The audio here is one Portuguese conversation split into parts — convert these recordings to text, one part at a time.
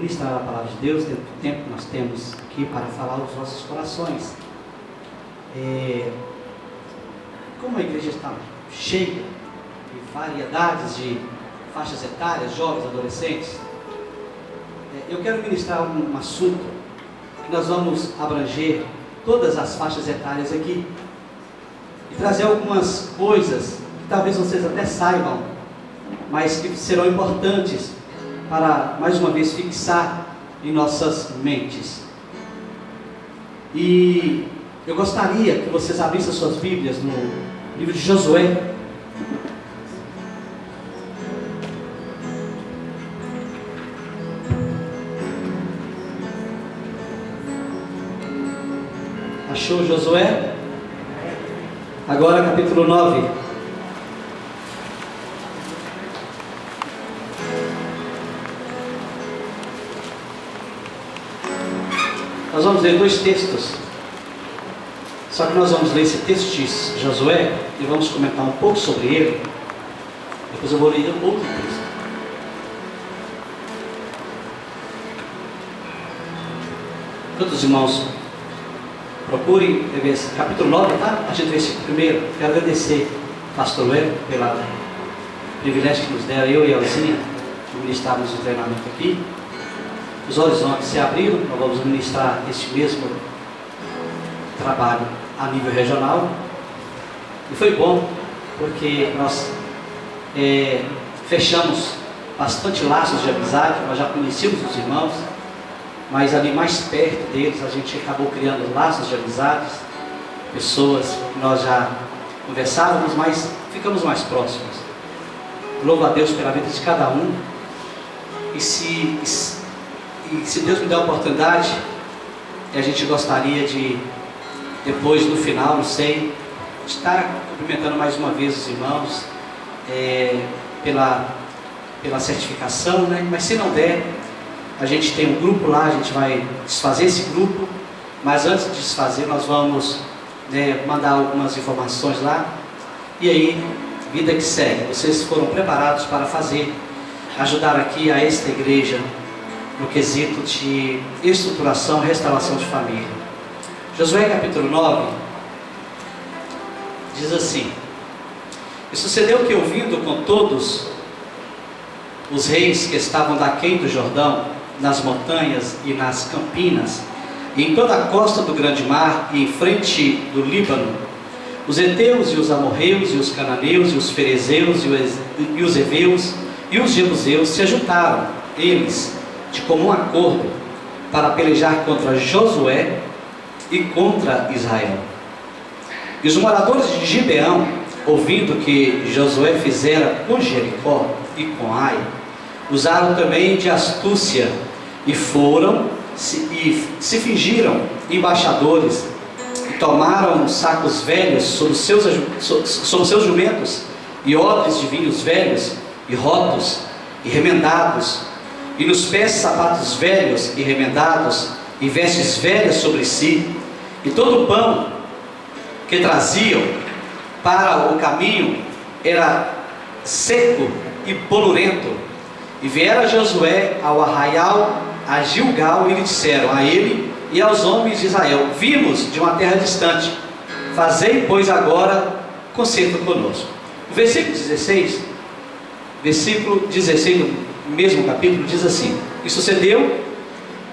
ministrar a palavra de Deus dentro do tempo que nós temos aqui para falar aos nossos corações. Como a igreja está cheia de variedades de faixas etárias, jovens, adolescentes, eu quero ministrar um assunto que nós vamos abranger todas as faixas etárias aqui e trazer algumas coisas que talvez vocês até saibam, mas que serão importantes para, mais uma vez, fixar em nossas mentes. E eu gostaria que vocês abrissem as suas Bíblias no livro de Josué. Achou Josué? Agora capítulo 9. Nós vamos ler dois textos. Só que nós vamos ler esse texto de Josué e vamos comentar um pouco sobre ele. Depois eu vou ler outro texto. Todos os irmãos, procure capítulo 9, tá? A partir do versículo 1. Quero agradecer ao pastor Web pelo privilégio que nos deram, eu e a Elzinha, de ministrarmos o treinamento aqui. Os horizontes se abriram, nós vamos ministrar este mesmo trabalho a nível regional. E foi bom, porque nós fechamos bastante laços de amizade. Nós já conhecíamos os irmãos, mas ali mais perto deles a gente acabou criando laços de amizades, pessoas que nós já conversávamos, mas ficamos mais próximos. Louvo a Deus pela vida de cada um. E se Deus me der a oportunidade, a gente gostaria de, depois no final, não sei, estar cumprimentando mais uma vez os irmãos pela certificação, né? Mas se não der, a gente tem um grupo lá, a gente vai desfazer esse grupo, mas antes de desfazer nós vamos mandar algumas informações lá, e aí, vida que segue. Vocês foram preparados para ajudar aqui a esta igreja no quesito de estruturação, restauração de família. Josué capítulo 9 diz assim: E sucedeu que, ouvindo com todos os reis que estavam daquém do Jordão, nas montanhas e nas campinas, e em toda a costa do grande mar e em frente do Líbano, os heteus e os amorreus e os cananeus e os ferezeus e os heveus e os jebuseus se ajuntaram, eles de comum acordo, para pelejar contra Josué e contra Israel. E os moradores de Gibeão, ouvindo que Josué fizera com Jericó e com Ai, usaram também de astúcia e se fingiram embaixadores, e tomaram sacos velhos sobre seus jumentos, e odres de vinhos velhos, e rotos, e remendados, e nos pés sapatos velhos e remendados, e vestes velhas sobre si, e todo o pão que traziam para o caminho era seco e bolorento. E viera Josué ao arraial a Gilgal, e lhe disseram a ele e aos homens de Israel: Vimos de uma terra distante, fazei pois agora concerto conosco. O versículo 16 do mesmo capítulo diz assim: E sucedeu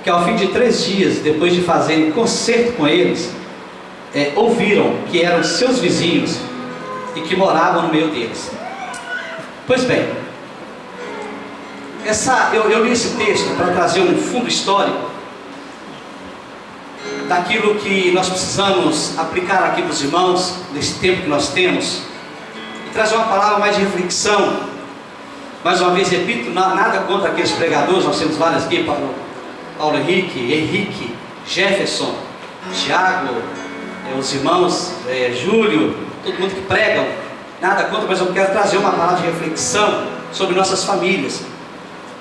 que ao fim de 3 dias, depois de fazerem concerto com eles, ouviram que eram seus vizinhos e que moravam no meio deles. Pois bem, eu li esse texto para trazer um fundo histórico daquilo que nós precisamos aplicar aqui para os irmãos nesse tempo que nós temos, e trazer uma palavra mais de reflexão. Mais uma vez repito, nada contra aqueles pregadores, nós temos vários aqui: Paulo Henrique, Jefferson, Tiago, os irmãos Júlio, todo mundo que pregam, nada contra, mas eu quero trazer uma palavra de reflexão sobre nossas famílias.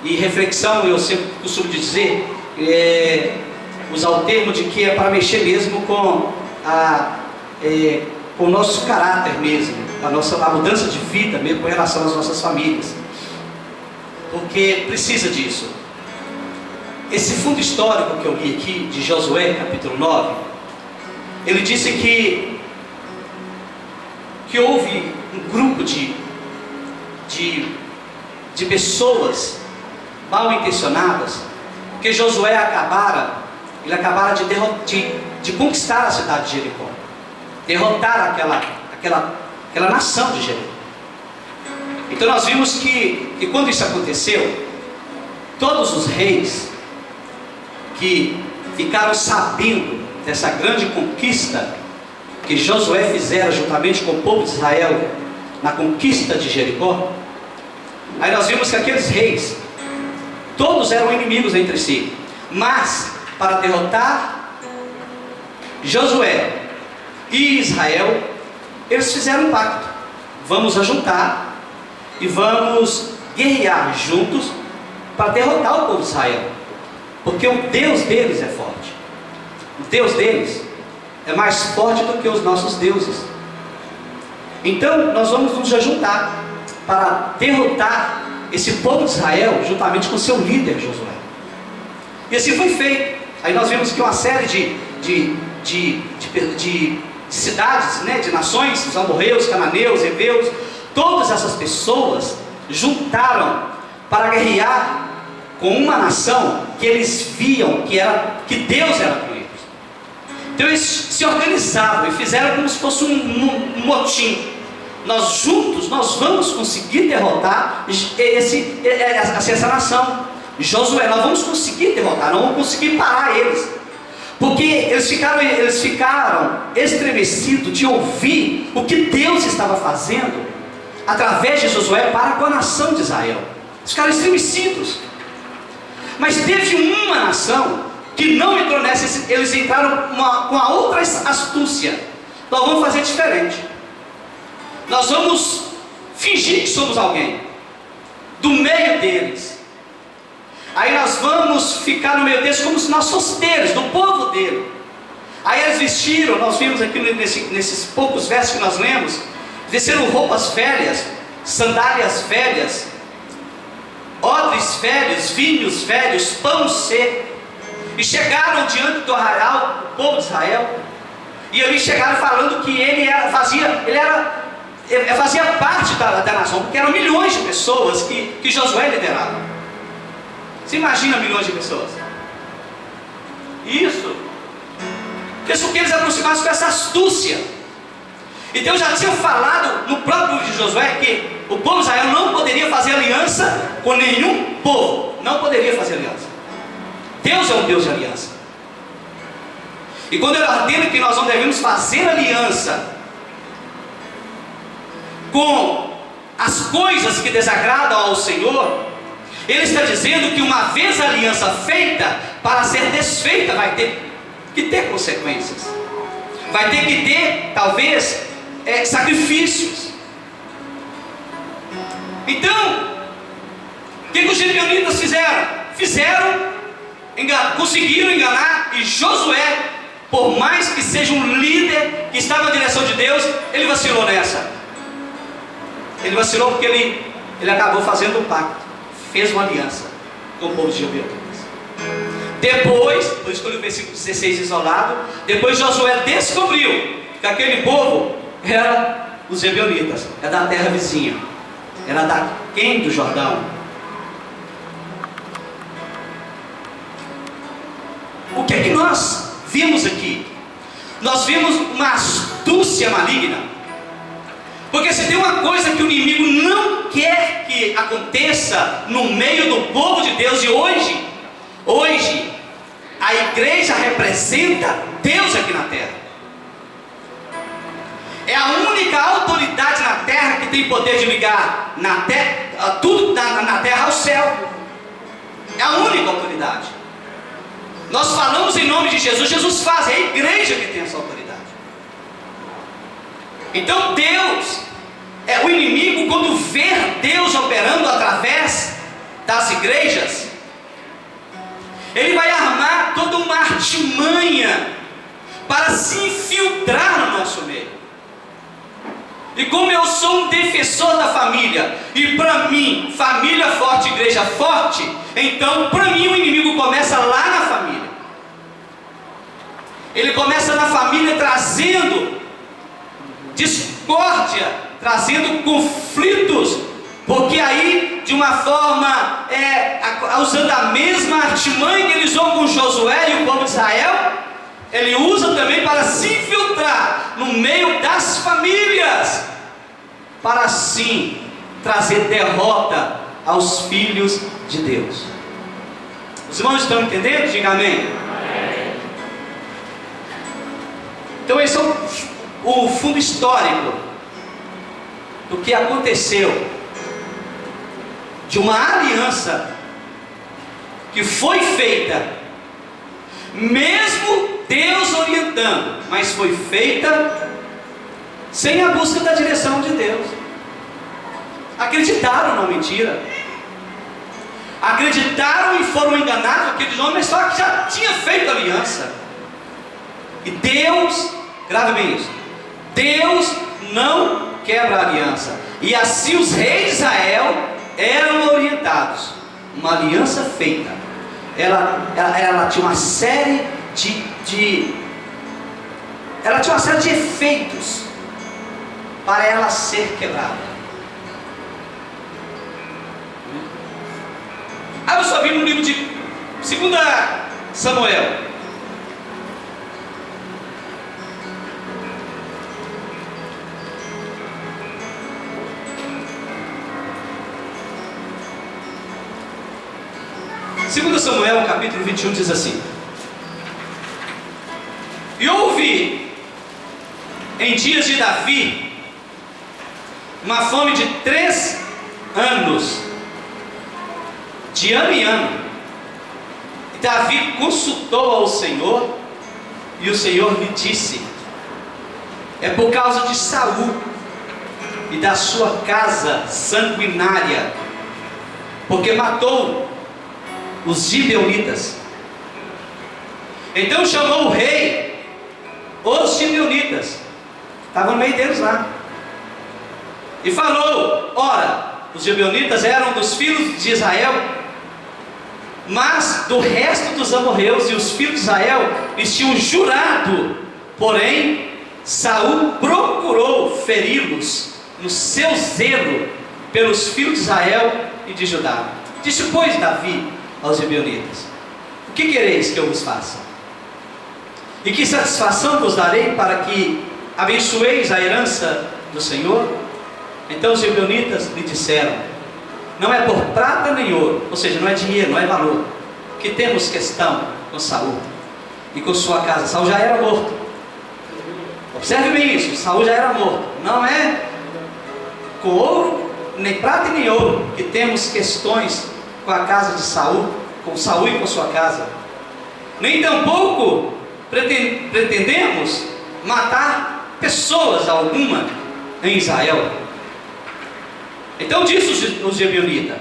E reflexão, eu sempre costumo dizer, usar o termo de que é para mexer mesmo com o nosso caráter mesmo, a mudança de vida mesmo com relação às nossas famílias, porque precisa disso. esse fundo histórico que eu li aqui, de Josué, capítulo 9, ele disse que houve um grupo de pessoas mal intencionadas, que Josué acabara de conquistar a cidade de Jericó, derrotar aquela nação de Jericó. Então nós vimos que quando isso aconteceu, todos os reis que ficaram sabendo dessa grande conquista que Josué fizera juntamente com o povo de Israel na conquista de Jericó, aí nós vimos que aqueles reis todos eram inimigos entre si, mas para derrotar Josué e Israel, eles fizeram um pacto: vamos ajuntar e vamos guerrear juntos para derrotar o povo de Israel, porque o Deus deles é forte. O Deus deles é mais forte do que os nossos deuses. Então nós vamos nos ajuntar para derrotar esse povo de Israel juntamente com seu líder Josué. E assim foi feito. Aí nós vimos que uma série de cidades, né, de nações, os amorreus, cananeus, heveus, todas essas pessoas juntaram para guerrear com uma nação que eles viam que Deus era com eles. Então eles se organizavam e fizeram como se fosse um motim. Nós juntos, nós vamos conseguir derrotar essa nação. Josué, nós vamos conseguir derrotar, não vamos conseguir parar eles, porque eles ficaram estremecidos de ouvir o que Deus estava fazendo através de Josué para com a nação de Israel. Eles ficaram estremecidos. Mas teve uma nação que não entrou nessa. Eles entraram com a outra astúcia: nós vamos fazer diferente, nós vamos fingir que somos alguém do meio deles. Aí nós vamos ficar no meio deles como se nós fôssemos deles, do povo dele. Aí eles vestiram, nós vimos aqui nesses poucos versos que nós lemos, vestiram roupas velhas, sandálias velhas, odres velhos, vinhos velhos, pão seco, e chegaram diante do arraial, o povo de Israel, e ali chegaram falando que ele fazia parte da nação, porque eram milhões de pessoas que Josué liderava. Você imagina milhões de pessoas? Isso. Isso que eles aproximassem com essa astúcia. E Deus já tinha falado no próprio livro de Josué que o povo de Israel não poderia fazer aliança com nenhum povo. Não poderia fazer aliança. Deus é um Deus de aliança. E quando ele ordena que nós não devemos fazer aliança com as coisas que desagradam ao Senhor, ele está dizendo que uma vez a aliança feita, para ser desfeita, vai ter que ter consequências. Vai ter que ter, talvez, sacrifícios. Então, o que os gibeonitas fizeram? Conseguiram enganar. E Josué, por mais que seja um líder que estava na direção de Deus, ele vacilou nessa. Ele vacilou porque ele acabou fazendo um pacto, fez uma aliança com o povo de gibeonitas. Depois, por isso que o versículo 16 isolado, depois Josué descobriu que aquele povo era os gibeonitas, era da terra vizinha, era daquém do Jordão. O que é que nós vimos aqui? Nós vimos uma astúcia maligna, porque se tem uma coisa que o inimigo não quer que aconteça no meio do povo de Deus, e hoje a igreja representa Deus aqui na terra. É a única autoridade na terra que tem poder de ligar tudo na terra ao céu. É a única autoridade. Nós falamos em nome de Jesus, Jesus faz, é a igreja que tem essa autoridade. Então Deus, o inimigo, quando vê Deus operando através das igrejas, ele vai armar toda uma artimanha para se infiltrar no nosso meio. E como eu sou um defensor da família, e para mim, família forte, igreja forte, então para mim o inimigo começa Ele começa na família trazendo discórdia, trazendo conflitos, porque aí, de uma forma, usando a mesma artimanha que ele usou com Josué e o povo de Israel, ele usa também para se infiltrar no meio das famílias, para assim trazer derrota aos filhos de Deus. Os irmãos estão entendendo? Diga amém. Então esse é o fundo histórico do que aconteceu, de uma aliança que foi feita, mesmo Deus orientando, mas foi feita sem a busca da direção de Deus. Acreditaram na mentira, acreditaram e foram enganados aqueles homens, só que já tinha feito aliança. E Deus, grave bem isso, Deus não quebra a aliança. E assim os reis de Israel eram orientados. Uma aliança feita, ela tinha uma série ela tinha uma série de efeitos para ela ser quebrada. Abra sua Bíblia no livro de 2 Samuel. Segundo Samuel, capítulo 21, diz assim: e houve em dias de Davi uma fome de 3 anos, de ano em ano. E Davi consultou ao Senhor, e o Senhor lhe disse: é por causa de Saul e da sua casa sanguinária, porque matou os gibeonitas. Então chamou o rei os gibeonitas, estavam no meio deles lá, e falou: ora, os gibeonitas eram dos filhos de Israel, mas do resto dos amorreus, e os filhos de Israel lhes tinham jurado. Porém Saul procurou feri-los no seu zelo pelos filhos de Israel e de Judá. Disse, pois, Davi aos gibeonitas: o que quereis que eu vos faça? E que satisfação vos darei para que abençoeis a herança do Senhor? Então os gibeonitas lhe disseram: não é por prata nem ouro, ou seja, não é dinheiro, não é valor, que temos questão com Saul e com sua casa. Saul já era morto. Observe bem isso, Saul já era morto. Não é com ouro, nem prata e nem ouro, que temos questões com a casa de Saul, com Saul e com sua casa. Nem tampouco pretendemos matar pessoas alguma em Israel. Então disse os gibeonitas.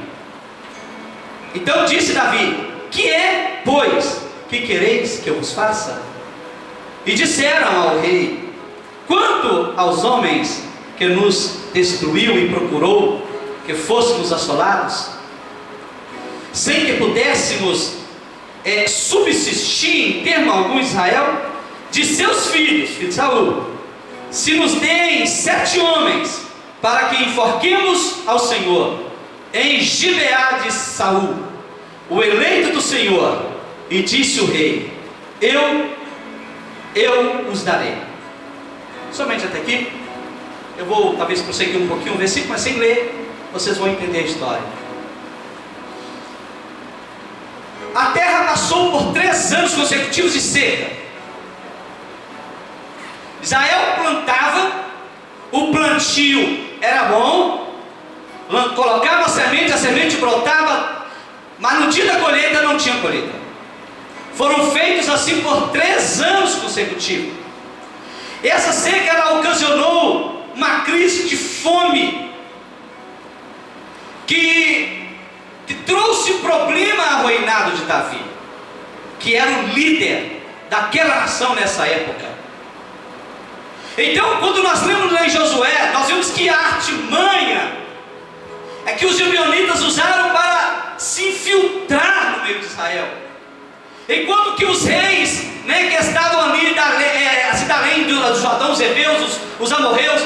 Então disse Davi: que é, pois, que quereis que eu vos faça? E disseram ao rei: quanto aos homens que nos destruiu e procurou que fôssemos assolados, sem que pudéssemos subsistir em termo algum em Israel, de seus filhos de Saul, se nos deem 7 homens, para que enforquemos ao Senhor em Gibeá de Saul, o eleito do Senhor. E disse o rei: eu os darei. Somente até aqui. Eu vou talvez prosseguir um pouquinho o versículo, mas sem ler, vocês vão entender a história. A terra passou por 3 anos consecutivos de seca. Israel plantava, o plantio era bom, colocava a semente brotava, mas no dia da colheita não tinha colheita. Foram feitos assim por 3 anos consecutivos. Essa seca ela ocasionou uma crise de fome que trouxe problema ao reinado de Davi, que era o líder daquela nação nessa época. Então, quando nós lemos lá em Josué, nós vemos que a artimanha é que os gibeonitas usaram para se infiltrar no meio de Israel, enquanto que os reis né, que estavam ali, além do Jordão, os heveus, os amorreus,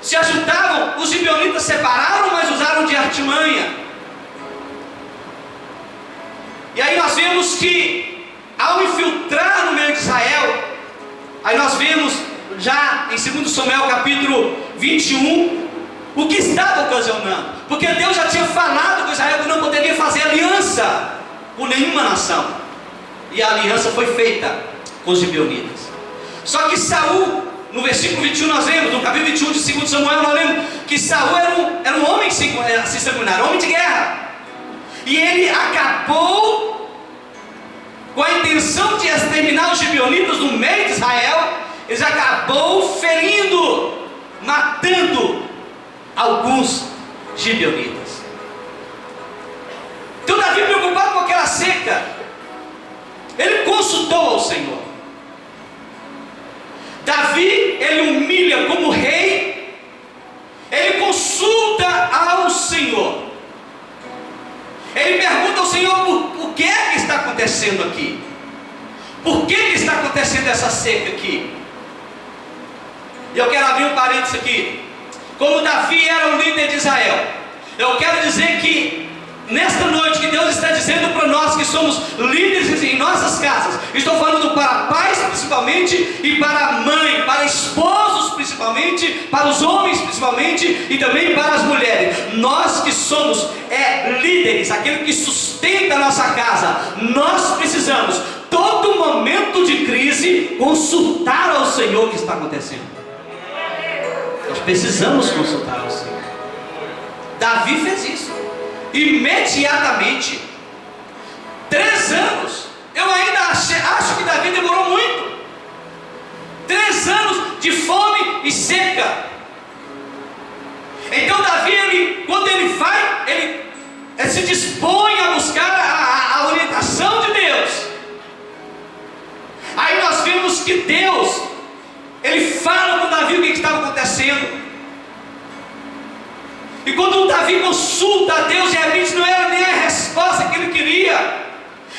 se ajuntavam. Os gibeonitas separaram, mas usaram de artimanha. E aí nós vemos que, ao infiltrar no meio de Israel, aí nós vemos já em 2 Samuel capítulo 21, o que estava ocasionando. Porque Deus já tinha falado com Israel que não poderia fazer aliança com nenhuma nação. E a aliança foi feita com os gibeonitas. Só que Saul, no versículo 21 nós vemos, no capítulo 21 de 2 Samuel, nós lemos que Saul era um homem sanguinário, um homem de guerra. E ele acabou com a intenção de exterminar os gibeonitas no meio de Israel. Ele acabou ferindo, matando alguns gibeonitas. Então Davi, preocupado com aquela seca, ele consultou ao Senhor. Davi, ele humilha como rei, ele consulta ao Senhor. Ele pergunta ao Senhor por que é que está acontecendo aqui? Por que está acontecendo essa seca aqui? E eu quero abrir um parênteses aqui. Como Davi era o líder de Israel, eu quero dizer que nesta noite que Deus está dizendo para nós que somos líderes em nossas casas, estou falando para pais principalmente, e para mãe, para esposos principalmente, para os homens principalmente, e também para as mulheres. Nós que somos líderes, aquele que sustenta a nossa casa, nós precisamos, todo momento de crise, consultar ao Senhor o que está acontecendo. Nós precisamos consultar ao Senhor. Davi fez isso imediatamente. 3 anos. Eu ainda acho que Davi demorou muito. 3 anos de fome e seca. Então Davi, quando ele vai, ele se dispõe a buscar a orientação de Deus. Aí nós vemos que Deus, ele fala com Davi o que estava acontecendo. E quando Davi consulta a Deus, de repente não era nem a resposta que ele queria.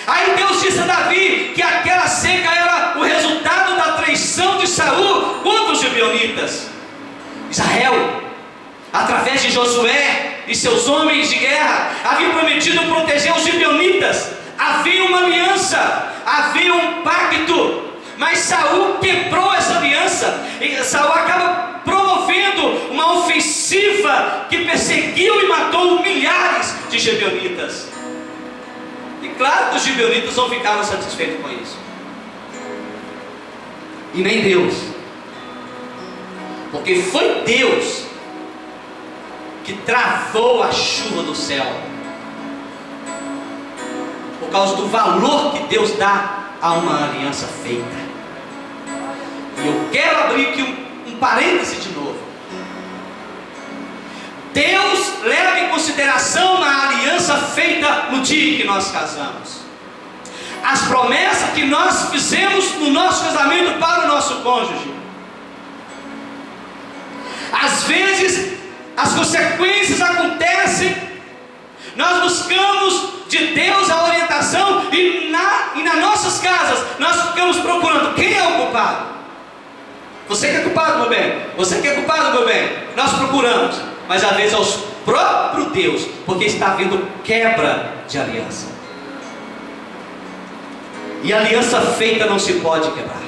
Aí Deus disse a Davi que aquela seca era o resultado da traição de Saul contra os gibeonitas. Israel, através de Josué e seus homens de guerra, havia prometido proteger os gibeonitas. Havia uma aliança, havia um pacto. Mas Saul quebrou essa aliança, e Saul acaba promovendo uma ofensiva que perseguiu e matou milhares de gibeonitas. E claro que os gibeonitas não ficaram satisfeitos com isso, e nem Deus, porque foi Deus que travou a chuva do céu, por causa do valor que Deus dá a uma aliança feita. E eu quero abrir aqui um parêntese de novo. Deus leva em consideração a aliança feita no dia em que nós casamos, as promessas que nós fizemos no nosso casamento para o nosso cônjuge. Às vezes as consequências acontecem, nós buscamos de Deus a orientação, e nas nossas casas nós ficamos procurando quem é o culpado. Você que é culpado, meu bem. Você que é culpado, meu bem. Nós procuramos, mas às vezes é o próprio Deus, porque está havendo quebra de aliança. E aliança feita não se pode quebrar.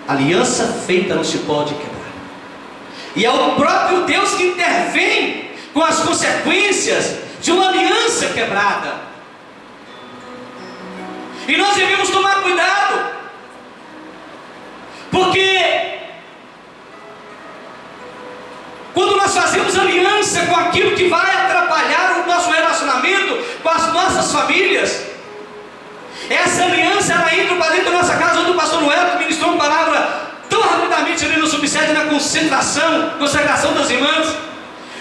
Aliança feita não se pode quebrar. E é o próprio Deus que intervém com as consequências de uma aliança quebrada. E nós devemos tomar cuidado, porque quando nós fazemos aliança com aquilo que vai atrapalhar o nosso relacionamento com as nossas famílias, essa aliança ela entra para dentro da nossa casa, onde o pastor Noel que ministrou uma palavra tão rapidamente ali no subsede, na consagração das irmãs,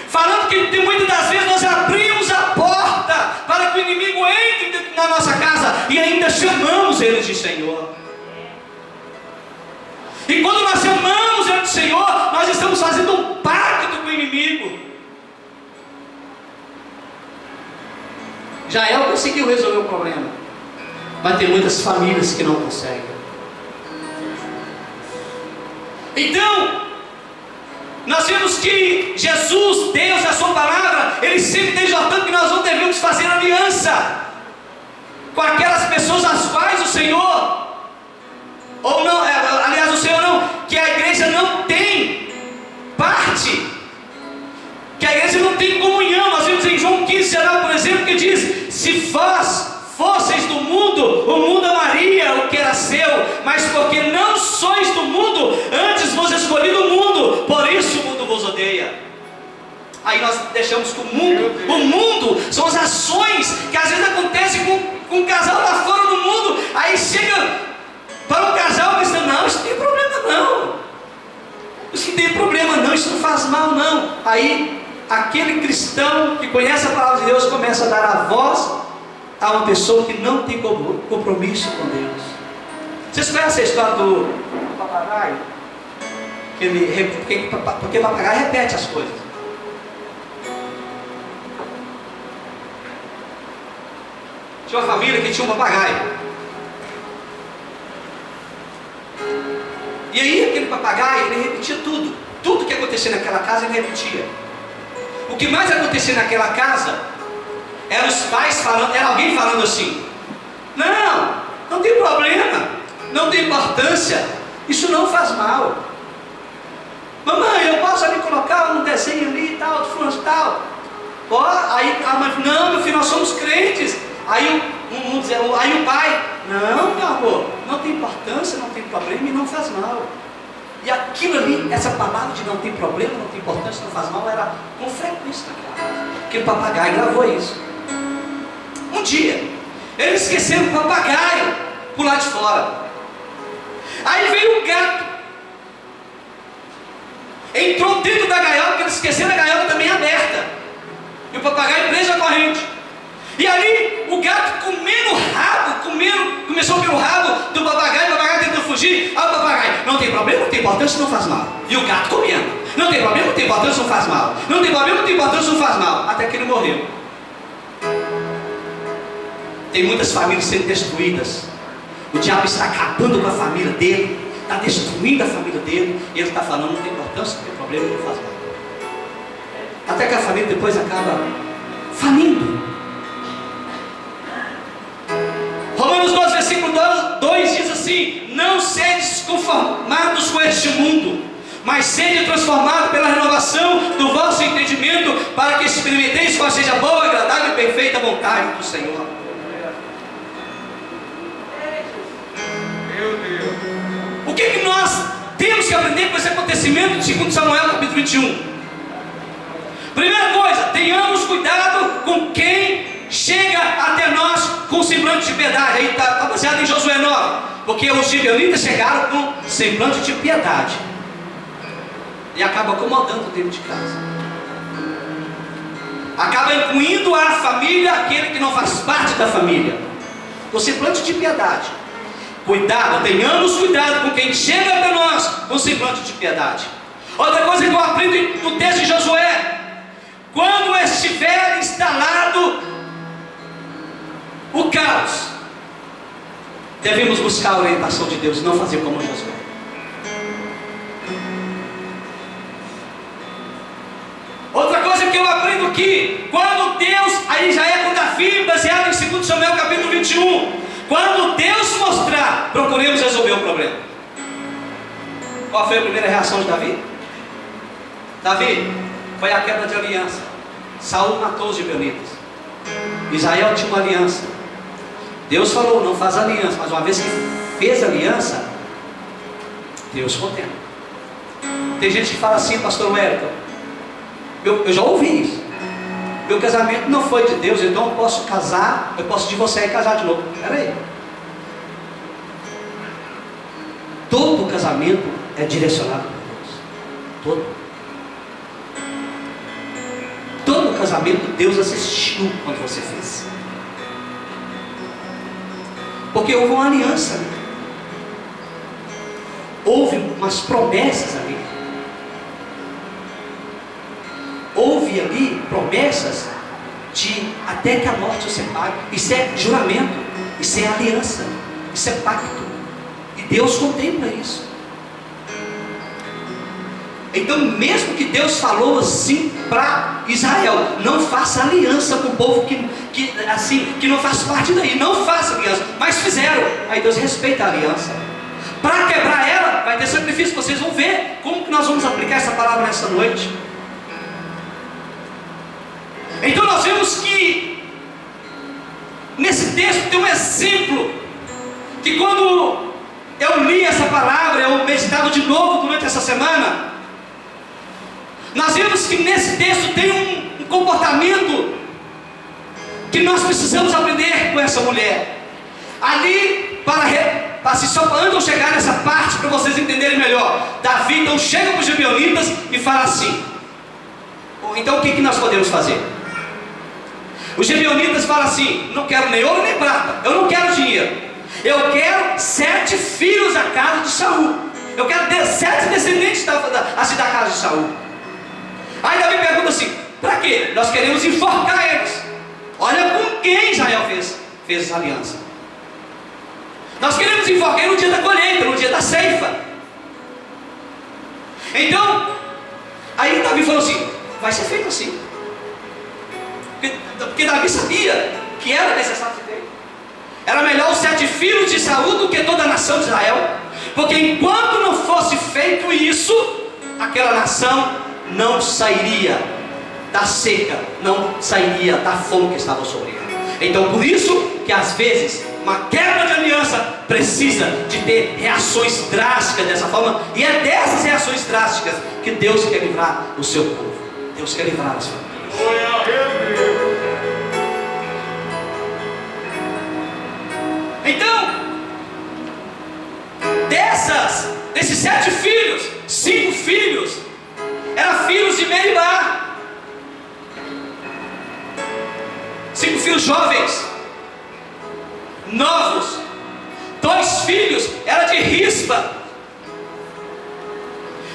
falando que muitas das vezes nós abrimos a porta para que o inimigo entre na nossa casa e ainda chamamos ele de Senhor. E quando nós chamamos ele de Senhor, nós estamos fazendo um pacto com o inimigo. Jael conseguiu resolver o problema. Mas tem muitas famílias que não conseguem. Então, nós vemos que Jesus, Deus, a sua palavra, Ele sempre tem exortando que nós não devemos fazer aliança com aquelas pessoas as quais o Senhor, ou não, aliás, o Senhor não, que a igreja não tem parte, que a igreja não tem comunhão. Nós vimos em João 15:19, por exemplo, que diz: se vós fosseis do mundo, o mundo amaria o que era seu, mas porque não sois do mundo, antes vos escolhi do mundo, por isso o mundo vos odeia. Aí nós deixamos que o mundo são as ações que às vezes acontecem com um casal lá fora do mundo. Aí chega para o casal cristão: não, isso não tem problema não, isso não tem problema não, isso não faz mal não. Aí aquele cristão que conhece a palavra de Deus começa a dar a voz a uma pessoa que não tem compromisso com Deus. Vocês conhecem a história do papagaio? Porque papagaio repete as coisas. Tinha uma família que tinha um papagaio. E aí aquele papagaio, ele repetia tudo. Tudo que acontecia naquela casa, ele repetia. O que mais acontecia naquela casa eram os pais falando, era alguém falando assim: não tem problema, não tem importância, isso não faz mal. Mamãe, eu posso ali colocar um desenho ali e tal, de fulano e tal. Aí a mãe: não, meu filho, nós somos crentes. Aí o pai: não, meu amor, não tem importância, não tem problema e não faz mal. E aquilo ali, essa palavra de não tem problema, não tem importância, não faz mal, era com frequência naquela casa. Aquele papagaio gravou isso. Um dia, eles esqueceram o papagaio por lá de fora. Aí veio um gato, entrou dentro da gaiola, porque eles esqueceram a gaiola também aberta, e o papagaio preso à corrente. E ali o gato comendo o rabo, começou pelo rabo do papagaio, o papagaio tentou fugir. Aí o papagaio: não tem problema, não tem importância, não faz mal. E o gato comendo: não tem problema, não tem importância, não faz mal. Não tem problema, não tem importância, não faz mal. Até que ele morreu. Tem muitas famílias sendo destruídas. O diabo está acabando com a família dele, está destruindo a família dele, e ele está falando: não tem importância, não tem problema, não faz mal. Até que a família depois acaba falindo. Romanos 12, versículo 2 diz assim: não sedes conformados com este mundo, mas sede transformados pela renovação do vosso entendimento, para que experimenteis qual seja a boa, agradável e perfeita vontade do Senhor. O que nós temos que aprender com esse acontecimento de 2 Samuel capítulo 21? Primeira coisa, tenhamos cuidado com quem chega até nós com semblante de piedade. Aí está baseado em Josué 9, porque os gibeonitas chegaram com semblante de piedade e acaba acomodando dentro de casa, acaba incluindo a família aquele que não faz parte da família, com semblante de piedade. Cuidado, tenhamos cuidado com quem chega até nós com semblante de piedade. Outra coisa que eu aprendo no texto de Josué: quando estiver instalado o caos, devemos buscar a orientação de Deus e não fazer como Josué. Outra coisa que eu aprendo aqui: quando Deus, aí já é com Davi, baseado em 2 Samuel capítulo 21, quando Deus mostrar, procuremos resolver o problema. Qual foi a primeira reação de Davi? Davi, foi a quebra de aliança. Saul matou os gibeonitas. Israel tinha uma aliança. Deus falou: não faz aliança. Mas uma vez que fez aliança, Deus contém. Tem gente que fala assim: pastor Wellington, eu já ouvi isso: meu casamento não foi de Deus, então eu posso casar, eu posso divorciar e casar de novo. Peraí, todo casamento é direcionado por Deus. Todo casamento Deus assistiu quando você fez, porque houve uma aliança ali, houve umas promessas ali, houve ali promessas de até que a morte os separe. Isso é juramento. Isso é aliança, isso é pacto, e Deus contempla isso. Então, mesmo que Deus falou assim para Israel, não faça aliança com o povo que não faz parte daí, não faça aliança, mas fizeram. Aí Deus respeita a aliança. Para quebrar ela, vai ter sacrifício. Vocês vão ver como que nós vamos aplicar essa palavra nessa noite. Então nós vemos que nesse texto tem um exemplo, que quando eu li essa palavra, eu meditava de novo durante essa semana, nós vemos que nesse texto tem um comportamento que nós precisamos aprender com essa mulher. Ali, só antes de eu chegar nessa parte, para vocês entenderem melhor, Davi então chega para os gibeonitas e fala assim: então o que nós podemos fazer? Os gibeonitas falam assim: não quero nem ouro nem prata, eu não quero dinheiro, eu quero 7 filhos da casa de Saul, eu quero 7 descendentes da casa de Saul. Aí Davi pergunta assim: para quê? Nós queremos enforcar eles. Olha com quem Israel fez essa aliança. Nós queremos enforcar eles no dia da colheita, no dia da ceifa. Então, aí Davi falou assim: vai ser feito assim. Porque Davi sabia que era necessário ser feito. Era melhor os 7 filhos de Saul do que toda a nação de Israel. Porque enquanto não fosse feito isso, aquela nação não sairia da seca, não sairia da fome que estava sobre ela. Então por isso que às vezes uma quebra de aliança precisa de ter reações drásticas dessa forma. E é dessas reações drásticas que Deus quer livrar o seu povo. Deus quer livrar as famílias. Então, desses 7 filhos, 5 filhos eram filhos de Meribá, 5 filhos jovens, novos. 2 filhos eram de Rispa.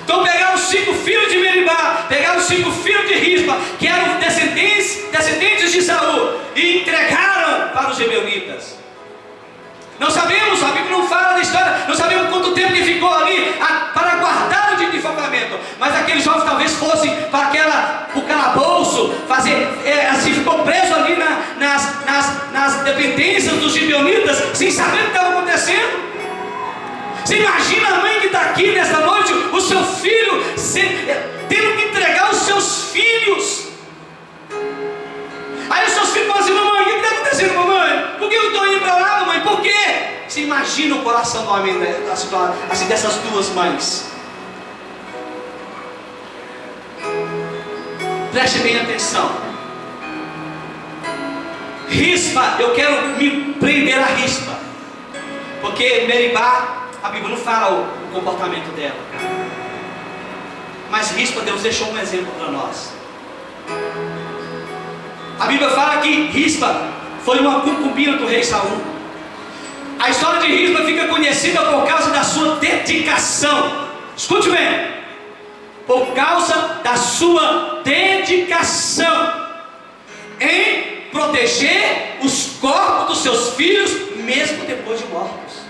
Então pegaram os 5 filhos de Meribá, pegaram os 5 filhos de Rispa, que eram descendentes de Saul, e entregaram para os gibeonitas. Não sabemos, a Bíblia não fala da história, não sabemos quanto tempo ele ficou ali para guardar o dia de enforcamento. Mas aqueles jovens talvez fossem para o calabouço, assim, ficou preso ali nas dependências dos gibeonitas, sem saber o que estava acontecendo. Você imagina a mãe que está aqui nesta noite, o seu filho tendo que entregar os seus filhos. Aí os seus filhos falam assim: mamãe, o que está acontecendo, mamãe? Por que eu estou indo para lá, mamãe? Por quê? Você imagina o coração do homem, assim, dessas 2 mães. Preste bem atenção. Rispa, eu quero me prender a Rispa, porque Meribá, a Bíblia não fala o comportamento dela, mas Rispa, Deus deixou um exemplo para nós. A Bíblia fala que Rispa foi uma concubina do rei Saul. A história de Rispa fica conhecida por causa da sua dedicação. Escute bem. Por causa da sua dedicação em proteger os corpos dos seus filhos, mesmo depois de mortos.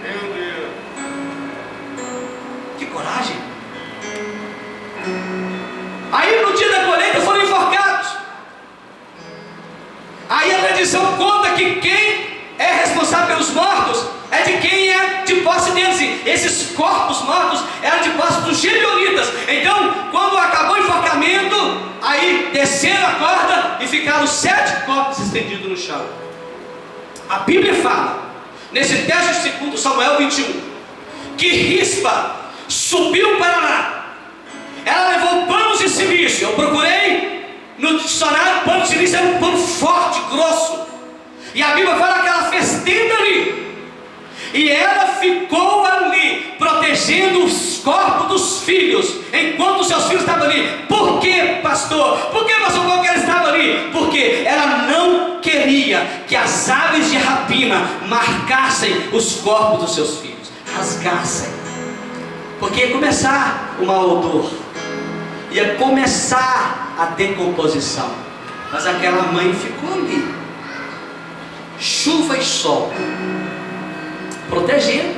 Meu Deus. Que coragem. Aí no dia da colheita foram enforcados. Aí a tradição conta que quem é responsável pelos mortos é de quem é de posse deles. Esses corpos mortos eram de posse dos gibeonitas. Então, quando acabou o enforcamento, aí desceram a corda e ficaram 7 corpos estendidos no chão. A Bíblia fala, nesse texto de 2 Samuel 21, que Rispa subiu para lá. Ela levou panos de silício. Eu procurei no dicionário, pano de silício era um pano forte, grosso. E a Bíblia fala que ela fez tenda ali. E ela ficou ali, protegendo os corpos dos filhos, enquanto os seus filhos estavam ali. Por quê, pastor? Por que, pastor, porque ela estava ali? Porque ela não queria que as aves de rapina marcassem os corpos dos seus filhos, rasgassem. Porque ia começar o mau odor, ia começar a decomposição. Mas aquela mãe ficou ali, chuva e sol. Protegia.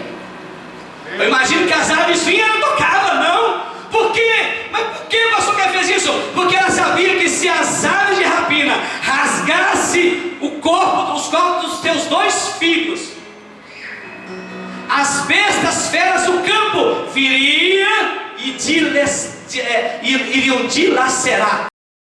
Eu imagino que as aves vinham e não tocavam, não. Por quê? Mas por que o pastor que fez isso? Porque ela sabia que se as aves de rapina rasgasse os corpos dos teus 2 filhos, as bestas feras do campo viriam e iriam dilacerar